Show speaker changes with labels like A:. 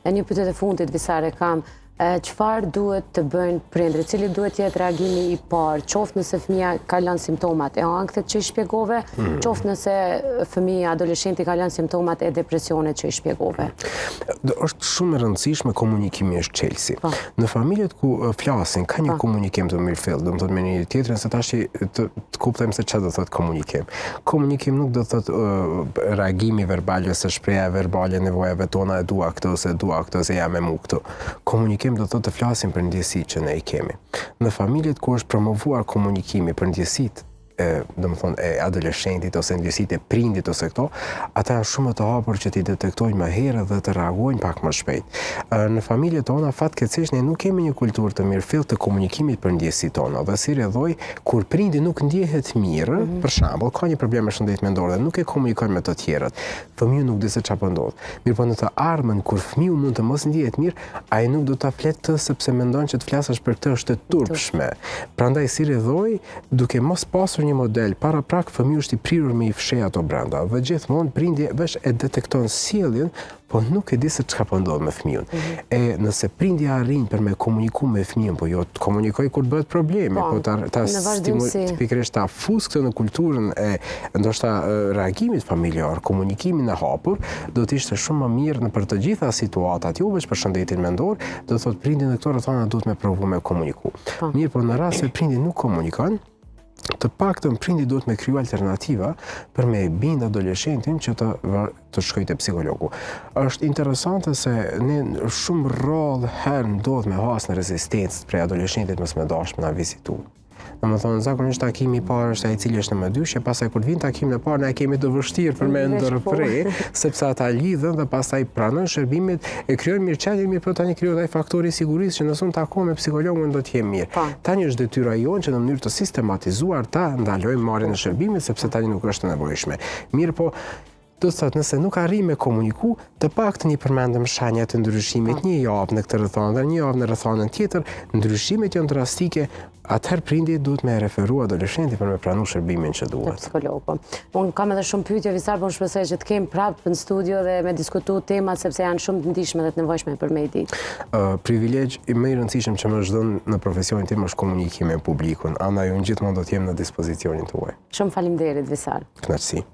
A: E një pyetje e fundit, Visare, kam. Çfarë duhet të bëjnë prindrit? Cili duhet jetë reagimi i parë? Qoftë nëse fëmia ka lënë simptomat e ankthit që i shpjegove, qoftë nëse fëmia, adoleshenti ka lënë simptomat e depresionit që i shpjegove.
B: Është shumë e rëndësishme komunikimi është çelësi. Në familjet ku flasin ka një komunikim të mirëfill, domethënë me një tjetrin se tash të kuptojmë se çfarë do thotë komunikim. Komunikim nuk do thotë reagimi verbal ose shpreha verbale nevojave tona, e dua këtë ose jam e mu këtu. Komunikim do të thotë të flasim për ndjesitë që ne i kemi. Në familjet ku është promovuar komunikimi për ndjesitë domethënë e adoleshentit ose ndjesitë e prindit ose këto, ata janë shumë të hapur që t'i detektojnë më herët dhe të reagojnë pak më shpejt. Në familjet tona fatkeqësisht ne nuk kemi një kulturë të mirëfill të komunikimit për ndjesitë tona. Dhe si rrjedhoj kur prindi nuk ndjehet mirë, për shembull, ka një problem me shëndet mendor dhe nuk e komunikon me të tjerët, fëmiu nuk di se çfarë po ndodh. Mirë, po në të ardhmen kur fëmiu mund të mos ndjehet mirë, ai nuk do ta flet të sepse mendon që të flasësh për këtë është e turpshme. Prandaj si rrjedhoj, duke mos pasur një model para prak, fëmiu është i prirur me i fsheh ato brenda dhe gjithmonë prindi veç e detekton sjelljen, po nuk e di se çka po ndodh me fëmijën. E nëse prindi arrin për me komunikuar me fëmijën, po jo të komunikoj kur bëhet problemi, po ta pikërisht ta fus këtë në kulturën e ndoshta reagimit familjar, komunikimin e hapur, do të ishte shumë më mirë në për të gjitha situatat, jo vetëm për shëndetin mendor, do të thotë prindi në këto rrethana duhet me provu me komuniku. Mirë, po në rast se prindi nuk komunikon, të paktën prindi duhet me kriju alternativa për me bind adoleshentin që të shkojë te psikologu. Është interesante se ne shumë rrallë herë ndodh me hasnë rezistencë prej adoleshentit mos me dashme na vizitu. Domethënë zakonisht takimi i parë është ai i cili është në mëdyshje, pastaj kur vin takimin e parë ne kemi të vështirë për me ndërprer, sepse ata lidhen dhe pastaj pranojnë shërbimet, e krijojnë mirëqenie, mirë po tani krijohet ai faktori i sigurisë që nëse unë takoj me psikologun do të jem mirë. Tani është detyra jonë që në mënyrë të sistematizuar ta ndalojmë marrjen e shërbimit sepse tani nuk është e nevojshme. Mirë po do të thotë nëse nuk arrim me komuniku, të paktën i përmendëm shenja të ndryshimit një javë në këtë rrethana dhe një javë në rrethanën tjetër, ndryshimet janë drastike, atëherë prindi duhet me referu adoleshentin për me pranu shërbimin që duhet.
A: Psikologu. Unë kam edhe shumë pyetje, Visar, por shpresoj që të kem prapë në studio dhe me diskutu temat sepse janë shumë të ndihshme dhe të nevojshme për me ditë.
B: Privilegj i më i rëndësishëm që më çdon në profesionin tim është komunikimi me publikun. Andaj unë gjithmonë do të jem në dispozicionin tuaj.
A: Shumë faleminderit, Visar.
B: Kënaqësi.